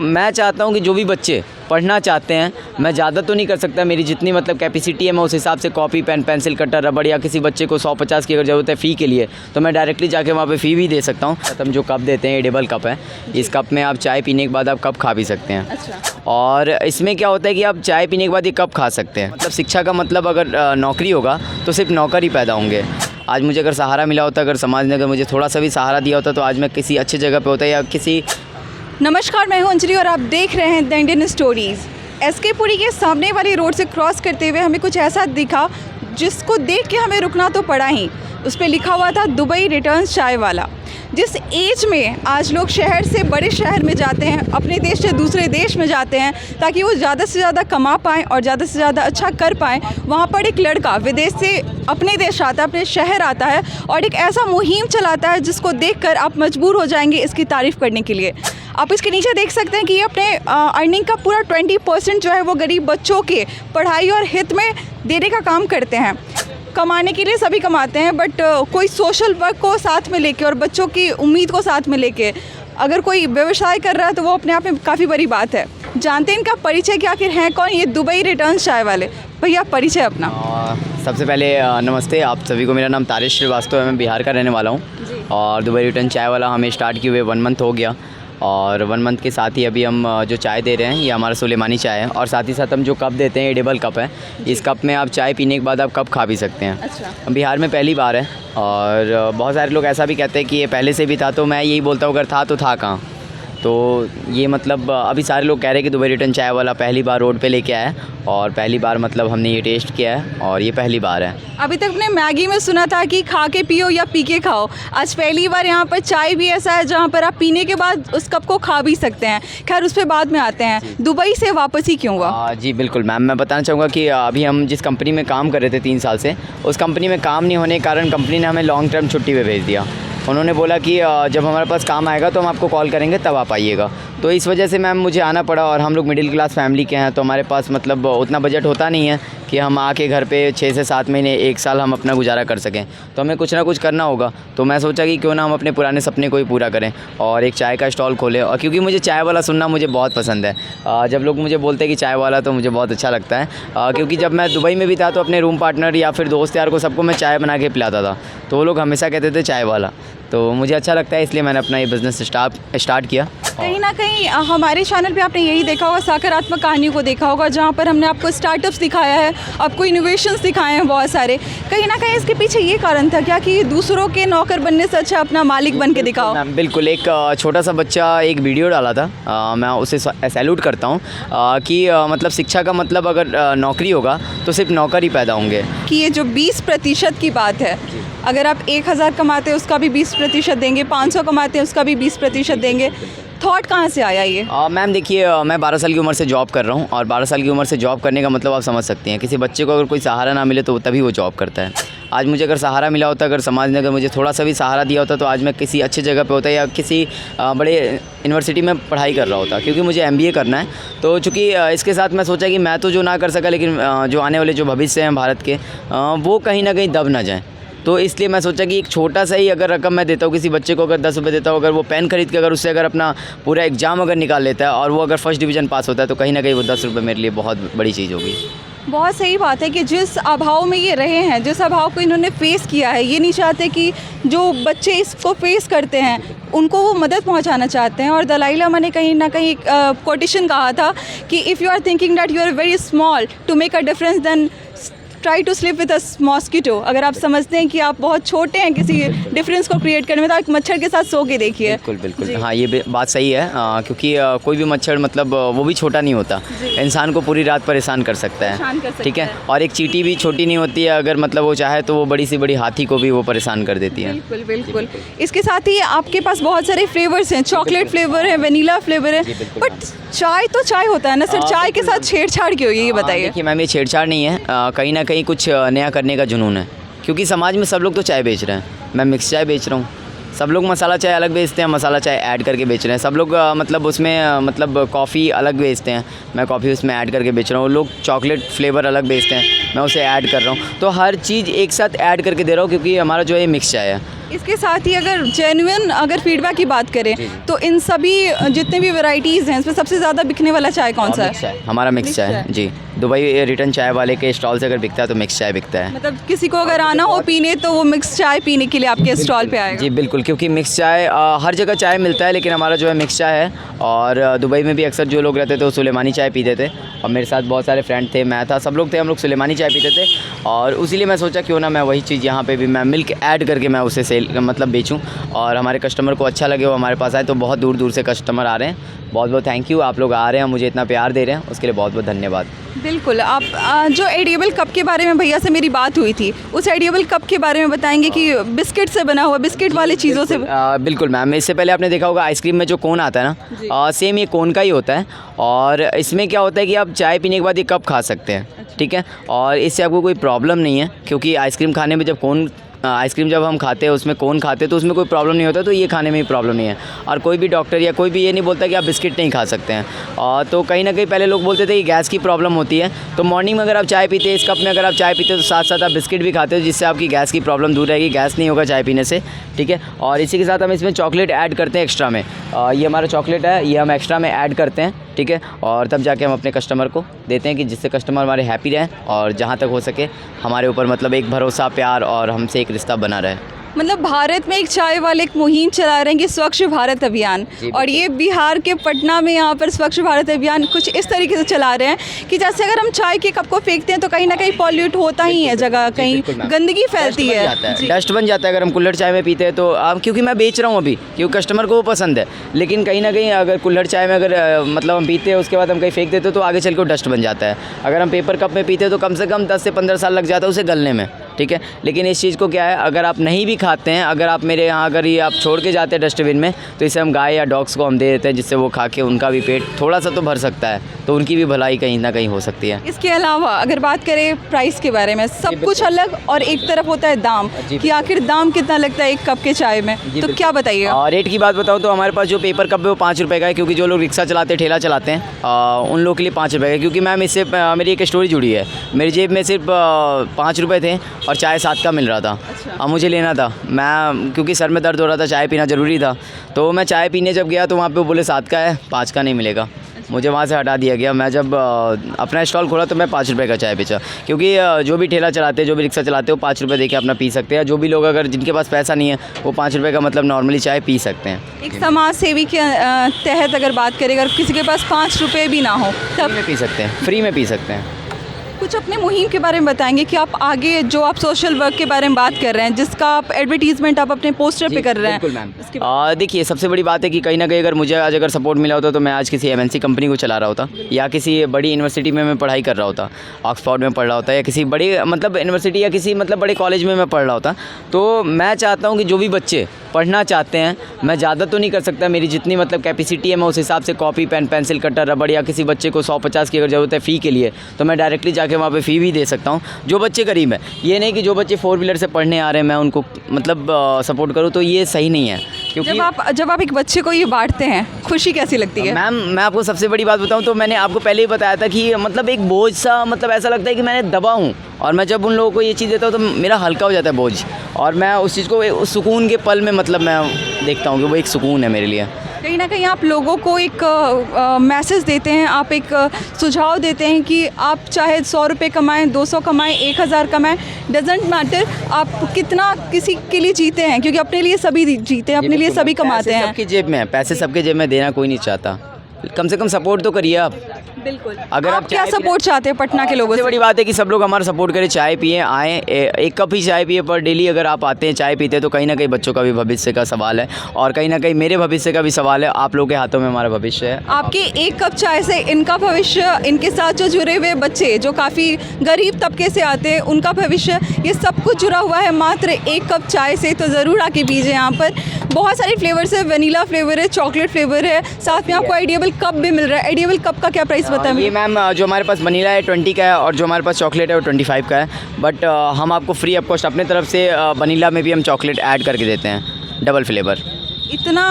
मैं चाहता हूँ कि जो भी बच्चे पढ़ना चाहते हैं, मैं ज़्यादा तो नहीं कर सकता, मेरी जितनी मतलब कैपेसिटी है मैं उस हिसाब से कॉपी पेन पेंसिल कटर रबड़ या किसी बच्चे को 150 की अगर ज़रूरत है फ़ी के लिए तो मैं डायरेक्टली जाके वहाँ पे फ़ी भी दे सकता हूँ। हम जो कप देते हैं एडिबल कप है, इस कप में आप चाय पीने के बाद आप कप खा भी सकते हैं। अच्छा। और इसमें क्या होता है कि आप चाय पीने के बाद ये कप खा सकते हैं। मतलब शिक्षा का मतलब अगर नौकरी होगा तो सिर्फ नौकर ही पैदा होंगे। आज मुझे अगर सहारा मिला होता, अगर समाज ने अगर मुझे थोड़ा सा भी सहारा दिया होता तो आज मैं किसी अच्छी जगह पे होता या किसी। नमस्कार, मैं हूं अंजलि और आप देख रहे हैं the Indian stories. SK Puri के सामने वाली रोड से क्रॉस करते हुए हमें कुछ ऐसा दिखा जिसको देख के हमें रुकना तो पड़ा ही। उस पर लिखा हुआ था दुबई रिटर्न्स चाय वाला। जिस एज में आज लोग शहर से बड़े शहर में जाते हैं, अपने देश से दूसरे देश में जाते हैं ताकि वो ज़्यादा से ज़्यादा कमा पाएँ और ज़्यादा से ज़्यादा अच्छा कर पाएँ, वहाँ पर एक लड़का विदेश से अपने देश आता है, अपने शहर आता है और एक ऐसा मुहिम चलाता है जिसको देखकर आप मजबूर हो जाएंगे इसकी तारीफ़ करने के लिए। आप इसके नीचे देख सकते हैं कि ये अपने अर्निंग का पूरा 20% जो है वो गरीब बच्चों के पढ़ाई और हित में देने का काम करते हैं। कमाने के लिए सभी कमाते हैं, बट कोई सोशल वर्क को साथ में लेके और बच्चों की उम्मीद को साथ में लेके अगर कोई व्यवसाय कर रहा है तो वो अपने आप में काफ़ी बड़ी बात है। जानते हैं इनका परिचय कि आखिर हैं कौन ये दुबई रिटर्न्स चाय वाले। भैया परिचय अपना। सबसे पहले नमस्ते आप सभी को। मेरा नाम तारिश श्रीवास्तव है, मैं बिहार का रहने वाला हूँ और दुबई रिटर्न चाय वाला हमें स्टार्ट किए हुए 1 मंथ हो गया और 1 मंथ के साथ ही अभी हम जो चाय दे रहे हैं ये हमारा सुलेमानी चाय है और साथ ही साथ हम जो कप देते हैं एडिबल कप है। इस कप में आप चाय पीने के बाद आप कप खा भी सकते हैं। अच्छा। बिहार में पहली बार है और बहुत सारे लोग ऐसा भी कहते हैं कि ये पहले से भी था, तो मैं यही बोलता हूँ अगर था तो था कहाँ। तो ये मतलब अभी सारे लोग कह रहे हैं कि दुबई रिटर्न चाय वाला पहली बार रोड पे लेके आया है और पहली बार मतलब हमने ये टेस्ट किया है और ये पहली बार है। अभी तक मैंने मैगी में सुना था कि खा के पियो या पी के खाओ, आज पहली बार यहाँ पर चाय भी ऐसा है जहाँ पर आप पीने के बाद उस कप को खा भी सकते हैं। खैर उस पर बाद में आते हैं। दुबई से वापस ही क्यों हुआ? जी बिल्कुल मैम, मैं बताना चाहूँगा कि अभी हम जिस कंपनी में काम कर रहे थे 3 साल से, उस कंपनी में काम नहीं होने के कारण कंपनी ने हमें लॉन्ग टर्म छुट्टी पे भेज दिया। उन्होंने बोला कि जब हमारे पास काम आएगा तो हम आपको कॉल करेंगे तब आप आइएगा। तो इस वजह से मैम मुझे आना पड़ा और हम लोग मिडिल क्लास फैमिली के हैं तो हमारे पास मतलब उतना बजट होता नहीं है कि हम आके घर पे 6 से 7 महीने 1 साल हम अपना गुजारा कर सकें। तो हमें कुछ ना कुछ करना होगा, तो मैं सोचा कि क्यों ना हम अपने पुराने सपने को ही पूरा करें और एक चाय का स्टॉल खोलें। और क्योंकि मुझे चाय वाला सुनना मुझे बहुत पसंद है, जब लोग मुझे बोलते हैं कि चाय वाला तो मुझे बहुत अच्छा लगता है। क्योंकि जब मैं दुबई में भी था तो अपने रूम पार्टनर या फिर दोस्त यार को सबको मैं चाय बना के पिलाता था, तो वो लोग हमेशा कहते थे चाय वाला। तो मुझे अच्छा लगता है इसलिए मैंने अपना ये बिज़नेस स्टार्ट किया। कहीं ना कहीं हमारे चैनल पे आपने यही देखा होगा, सकारात्मक कहानियों को देखा होगा जहाँ पर हमने आपको स्टार्टअप्स दिखाया है, आपको इनोवेशंस दिखाए हैं बहुत सारे। कहीं ना कहीं इसके पीछे ये कारण था क्या कि दूसरों के नौकर बनने से अच्छा अपना मालिक बन के दिखाओ? बिल्कुल। एक छोटा सा बच्चा एक वीडियो डाला था, मैं उसे सैल्यूट करता हूँ कि मतलब शिक्षा का मतलब अगर नौकरी होगा तो सिर्फ नौकर ही पैदा होंगे। कि ये जो 20% की बात है, अगर आप 1000 कमाते हैं उसका भी 20% देंगे, 500 कमाते हैं उसका भी 20% देंगे। थॉट कहाँ से आया ये? मैम देखिए, मैं 12 साल की उम्र से जॉब कर रहा हूँ और 12 साल की उम्र से जॉब करने का मतलब आप समझ सकती हैं। किसी बच्चे को अगर कोई सहारा ना मिले तो तभी वो जॉब करता है। आज मुझे अगर सहारा मिला होता, अगर समाज ने अगर मुझे थोड़ा सा भी सहारा दिया होता तो आज मैं किसी अच्छी जगह पे होता या किसी बड़े यूनिवर्सिटी में पढ़ाई कर रहा होता। क्योंकि मुझे MBA करना है, तो चूँकि इसके साथ मैं सोचा कि मैं तो जो ना कर सका लेकिन जो आने वाले जो भविष्य हैं भारत के, वो कहीं ना कहीं दब ना जाएँ। तो इसलिए मैं सोचा कि एक छोटा सा ही अगर रकम मैं देता हूँ किसी बच्चे को, अगर 10 रुपये देता हूँ, अगर वो पेन खरीद के अगर उससे अगर अपना पूरा एग्ज़ाम अगर निकाल लेता है और वो अगर फर्स्ट डिवीज़न पास होता है तो कहीं ना कहीं वो 10 रुपये मेरे लिए बहुत बड़ी चीज़ होगी। बहुत सही बात है कि जिस अभाव में ये रहे हैं, जिस अभाव को इन्होंने फेस किया है, ये नहीं चाहते कि जो बच्चे इसको फेस करते हैं उनको वो मदद पहुंचाना चाहते हैं। और दलाई लामा ने कहीं ना कहीं कोटेशन कहा था कि if you are thinking that you are very small to make a difference then try to slip with a mosquito. अगर आप समझते हैं कि आप बहुत छोटे हैं किसी डिफरेंस को क्रिएट करने में, तो एक मच्छर के साथ सो के देखिए। बिल्कुल। हाँ, ये बात सही है, क्योंकि कोई भी मच्छर मतलब वो भी छोटा नहीं होता, इंसान को पूरी रात परेशान कर सकता है। ठीक है। और एक चींटी भी छोटी नहीं होती है, अगर मतलब वो चाहे तो वो बड़ी से बड़ी हाथी को भी वो परेशान कर देती है। बिल्कुल। इसके साथ ही आपके पास बहुत सारे फ्लेवर्स हैं, चॉकलेट फ्लेवर है, वनीला फ्लेवर है, बट चाय तो चाय होता है ना सर, चाय के साथ छेड़छाड़ क्यों, ये बताइए। देखिए मैम, ये छेड़छाड़ नहीं है, कहीं ना कहीं कुछ नया करने का जुनून है। क्योंकि समाज में सब लोग तो चाय बेच रहे हैं, मैं मिक्स चाय बेच रहा हूँ। सब लोग मसाला चाय अलग बेचते हैं, मसाला चाय ऐड करके बेच रहे हैं। सब लोग मतलब उसमें मतलब कॉफ़ी अलग बेचते हैं, मैं कॉफ़ी उसमें ऐड करके बेच रहा हूँ। लोग चॉकलेट फ्लेवर अलग बेचते हैं, मैं उसे ऐड कर रहा हूँ। तो हर चीज़ एक साथ ऐड करके दे रहा हूँ क्योंकि हमारा जो है मिक्स चाय है। इसके साथ ही अगर जेन्युइन अगर फीडबैक की बात करें तो इन सभी जितने भी वैरायटीज़ हैं इसमें सबसे ज़्यादा बिकने वाला चाय कौन सा है? हमारा मिक्स चाय है जी। दुबई रिटर्न चाय वाले के स्टॉल से अगर बिकता है तो मिक्स चाय बिकता है। मतलब किसी को अगर आना हो पीने तो वो मिक्स चाय पीने के लिए आपके स्टॉल पे आएगा? जी बिल्कुल, क्योंकि मिक्स चाय हर जगह चाय मिलता है, लेकिन हमारा जो है मिक्स चाय है। और दुबई में भी अक्सर जो लोग रहते थे वो सुलेमानी चाय पीते थे, और मेरे साथ बहुत सारे फ्रेंड थे, मैं था, सब लोग थे, हम लोग सुलेमानी चाय पीते थे। और उसीलिए मैं सोचा क्यों ना मैं वही चीज़ यहाँ पे भी मैं मिल्क ऐड करके मैं उसे सेल मतलब बेचूँ, और हमारे कस्टमर को अच्छा लगे, वो हमारे पास आए। तो बहुत दूर दूर से कस्टमर आ रहे हैं। बहुत बहुत थैंक यू, आप लोग आ रहे हैं, मुझे इतना प्यार दे रहे हैं, उसके लिए बहुत बहुत धन्यवाद। बिल्कुल। आप जो एडिएबल कप के बारे में भैया से मेरी बात हुई थी, उस एडिएबल कप के बारे में बताएंगे कि बिस्किट से बना हुआ, बिस्किट वाली चीज़ों से? बिल्कुल मैम, इससे पहले आपने देखा होगा आइसक्रीम में जो कोन आता है ना, सेम ये कोन का ही होता है। और इसमें क्या होता है कि आप चाय पीने के बाद ये कप खा सकते हैं, ठीक है। और इससे आपको कोई प्रॉब्लम नहीं है, क्योंकि आइसक्रीम खाने में आइसक्रीम जब हम खाते हैं उसमें कोन खाते हैं तो उसमें कोई प्रॉब्लम नहीं होता, तो ये खाने में भी प्रॉब्लम नहीं है। और कोई भी डॉक्टर या कोई भी ये नहीं बोलता कि आप बिस्किट नहीं खा सकते हैं। तो कहीं ना कहीं पहले लोग बोलते थे कि गैस की प्रॉब्लम होती है, तो मॉर्निंग में अगर आप चाय पीते हैं, इस कप में अगर आप चाय पीते हैं तो साथ साथ आप बिस्किट भी खाते हो, जिससे आपकी गैस की प्रॉब्लम दूर रहेगी, गैस नहीं होगा चाय पीने से, ठीक है। और इसी के साथ हम इसमें चॉकलेट ऐड करते हैं एक्स्ट्रा में। ये हमारा चॉकलेट है, ये हम एक्स्ट्रा में ऐड करते हैं, ठीक है। और तब जाके हम अपने कस्टमर को देते हैं कि जिससे कस्टमर हमारे हैप्पी रहें, और जहाँ तक हो सके हमारे ऊपर मतलब एक भरोसा, प्यार और हमसे एक रिश्ता बना रहे। मतलब भारत में एक चाय वाले एक मुहिम चला रहे हैं कि स्वच्छ भारत अभियान, और ये बिहार के पटना में यहाँ पर स्वच्छ भारत अभियान कुछ इस तरीके से चला रहे हैं कि जैसे अगर हम चाय के कप को फेंकते हैं तो कहीं ना कहीं पॉल्यूट होता ही है जगह, कहीं गंदगी फैलती है, डस्ट बन जाता है अगर हम कुल्हड़ चाय में पीते हैं तो। क्योंकि मैं बेच रहा हूँ अभी, क्योंकि कस्टमर को वो पसंद है, लेकिन कहीं ना कहीं अगर कुल्हड़ चाय में अगर मतलब हम पीते हैं उसके बाद हम कहीं फेंक देते हैं तो आगे चल के डस्ट बन जाता है। अगर हम पेपर कप में पीते हैं तो कम से कम 10 से 15 साल लग जाता है उसे गलने में, ठीक है। लेकिन इस चीज़ को क्या है, अगर आप नहीं भी खाते हैं, अगर आप मेरे यहाँ अगर ये आप छोड़ के जाते हैं डस्टबिन में, तो इसे हम गाय या डॉग्स को हम दे देते हैं, जिससे वो खा के उनका भी पेट थोड़ा सा तो भर सकता है, तो उनकी भी भलाई कहीं ना कहीं हो सकती है। इसके अलावा अगर बात करें प्राइस के बारे में, सब कुछ अलग, और एक तरफ होता है दाम कि आखिर दाम कितना लगता है एक कप के चाय में, तो क्या बताइए? और रेट की बात बताऊँ तो हमारे पास जो पेपर कप है वो 5 रुपये का है, क्योंकि जो लोग रिक्शा चलाते हैं, ठेला चलाते हैं, उन लोगों के लिए 5 रुपये का। क्योंकि मैम इससे मेरी एक स्टोरी जुड़ी है, मेरी जेब में सिर्फ 5 रुपये थे और चाय 7 का मिल रहा था। अब मुझे लेना था, मैं क्योंकि सर में दर्द हो रहा था, चाय पीना ज़रूरी था, तो मैं चाय पीने जब गया तो वहाँ पे बोले 7 का है, 5 का नहीं मिलेगा। मुझे वहाँ से हटा दिया गया। मैं जब अपना स्टॉल खोला तो मैं 5 रुपये का चाय बेचा, क्योंकि जो भी ठेला चलाते हैं, जो भी रिक्शा चलाते हैं, वो 5 रुपये दे के अपना पी सकते हैं। जो भी लोग अगर जिनके पास पैसा नहीं है वो 5 रुपये का मतलब नॉर्मली चाय पी सकते हैं। एक समाज सेवी के तहत अगर बात करें, अगर किसी के पास 5 रुपये भी ना हो तब फ्री में पी सकते हैं, फ्री में पी सकते हैं। कुछ अपने मुहिम के बारे में बताएंगे कि आप आगे जो आप सोशल वर्क के बारे में बात कर रहे हैं, जिसका आप एडवर्टीजमेंट आप अपने पोस्टर पे कर रहे हैं? बिल्कुल मैम। देखिए, सबसे बड़ी बात है कि कहीं ना कहीं अगर मुझे आज अगर सपोर्ट मिला होता तो मैं आज किसी MNC कंपनी को चला रहा होता, या किसी बड़ी यूनिवर्सिटी में मैं पढ़ाई कर रहा होता, ऑक्सफोर्ड में पढ़ रहा होता, या किसी बड़ी मतलब यूनिवर्सिटी या किसी मतलब बड़े कॉलेज में मैं पढ़ रहा होता। तो मैं चाहता हूँ कि जो भी बच्चे पढ़ना चाहते हैं, मैं ज़्यादा तो नहीं कर सकता, मेरी जितनी मतलब कैपेसिटी है मैं उस हिसाब से कॉपी, पेन, पेंसिल, कटर, रबड़, या किसी बच्चे को 100-50 की अगर ज़रूरत है फ़ी के लिए तो मैं डायरेक्टली जाके वहाँ पे फ़ी भी दे सकता हूँ। जो बच्चे गरीब हैं, ये नहीं कि जो बच्चे 4 व्हीलर से पढ़ने आ रहे हैं मैं उनको मतलब सपोर्ट करूँ, तो ये सही नहीं है। क्योंकि जब आप एक बच्चे को ये बांटते हैं, खुशी कैसी लगती है? मैम, मैं आपको सबसे बड़ी बात बताऊँ तो मैंने आपको पहले ही बताया था कि मतलब एक बोझ सा, मतलब ऐसा लगता है कि मैंने दबा हूँ, और मैं जब उन लोगों को ये चीज़ देता हूँ तो मेरा हल्का हो जाता है बोझ, और मैं उस चीज़ को उस सुकून के पल में मतलब मैं देखता हूँ कि वो एक सुकून है मेरे लिए। कहीं ना कहीं आप लोगों को एक मैसेज देते हैं, आप एक सुझाव देते हैं कि आप चाहे 100 रुपये कमाएं, 200 कमाएं, 1000 कमाएं, डजेंट मैटर आप कितना किसी के लिए जीते हैं, क्योंकि अपने लिए सभी जीते हैं, अपने लिए सभी कमाते हैं। सबकी जेब में है पैसे, सबके जेब में देना कोई नहीं चाहता, कम से कम सपोर्ट तो करिए आप। बिल्कुल। अगर आप क्या सपोर्ट चाहते हैं पटना के लोगों से? सबसे बड़ी बात है कि सब लोग हमारा सपोर्ट करें, चाय पिए, आएँ, एक कप ही चाय पिए, पर डेली अगर आप आते हैं चाय पीते हैं तो कहीं ना कहीं बच्चों का भी भविष्य का सवाल है, और कहीं ना कहीं मेरे भविष्य का भी सवाल है। आप लोगों के हाथों में हमारा भविष्य है। आपके एक कप चाय से इनका भविष्य, इनके साथ जो जुड़े हुए बच्चे जो काफ़ी गरीब तबके से आते हैं उनका भविष्य, ये सब कुछ जुड़ा हुआ है मात्र एक कप चाय से। तो ज़रूर आके पीजिए। यहाँ पर बहुत सारे फ्लेवर्स है, वनीला फ्लेवर है, चॉकलेट फ्लेवर है, साथ में आपको एडिएबल कप भी मिल रहा है। एडिएबल कप का क्या प्राइस बताएं? ये मैम जो हमारे पास वनीला है 20 का है, और जो हमारे पास चॉकलेट है वो 25 का है, बट हम आपको फ्री ऑफ कॉस्ट अपने तरफ से वनीला में भी हम चॉकलेट ऐड करके देते हैं, डबल फ्लेवर। इतना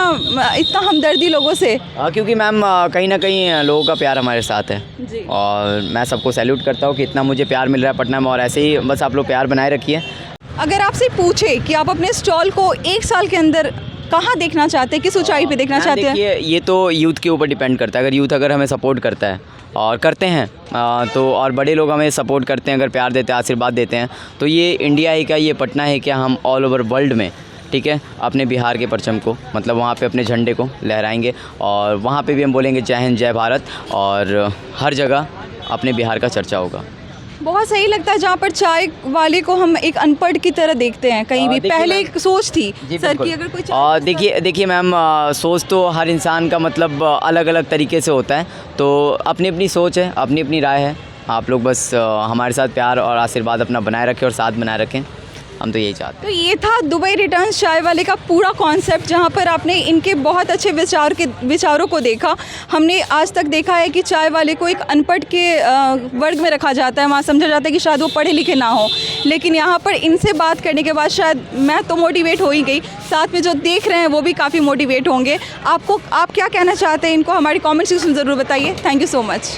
हमदर्दी लोगों से? क्योंकि मैम कहीं ना कहीं लोगों का प्यार हमारे साथ है जी। और मैं सबको सैल्यूट करता हूँ कि इतना मुझे प्यार मिल रहा है पटना में, और ऐसे ही बस आप लोग प्यार बनाए रखिए। अगर आपसे पूछे कि आप अपने स्टॉल को 1 साल के अंदर कहाँ देखना चाहते हैं, किस ऊंचाई पे देखना चाहते हैं? देखिए, ये तो यूथ के ऊपर डिपेंड करता है। अगर यूथ अगर हमें सपोर्ट करता है और करते हैं तो, और बड़े लोग हमें सपोर्ट करते हैं, अगर प्यार देते हैं, आशीर्वाद देते हैं, तो ये इंडिया है क्या, ये पटना है क्या, हम ऑल ओवर वर्ल्ड में, ठीक है, अपने बिहार के परचम को, मतलब वहाँ पे अपने झंडे को लहराएंगे और वहाँ पे भी हम बोलेंगे जय हिंद जय भारत, और हर जगह अपने बिहार का चर्चा होगा। बहुत सही लगता है जहाँ पर चाय वाले को हम एक अनपढ़ की तरह देखते हैं कहीं भी। देखिए पहले मैम, एक सोच थी जी सर बिल्कुल। की अगर कोई और देखिए मैम, सोच तो हर इंसान का मतलब अलग अलग तरीके से होता है, तो अपनी अपनी सोच है, अपनी अपनी राय है। आप लोग बस हमारे साथ प्यार और आशीर्वाद अपना बनाए रखें और साथ बनाए रखें, हम तो यही चाहते हैं। तो ये था दुबई रिटर्न्स चाय वाले का पूरा कॉन्सेप्ट, जहाँ पर आपने इनके बहुत अच्छे विचारों को देखा। हमने आज तक देखा है कि चाय वाले को एक अनपढ़ के वर्ग में रखा जाता है, वहाँ समझा जाता है कि शायद वो पढ़े लिखे ना हो, लेकिन यहाँ पर इनसे बात करने के बाद शायद मैं तो मोटिवेट हो ही गई, साथ में जो देख रहे हैं वो भी काफ़ी मोटिवेट होंगे। आप क्या कहना चाहते हैं इनको हमारी कमेंट सेक्शन ज़रूर बताइए। Thank you so much.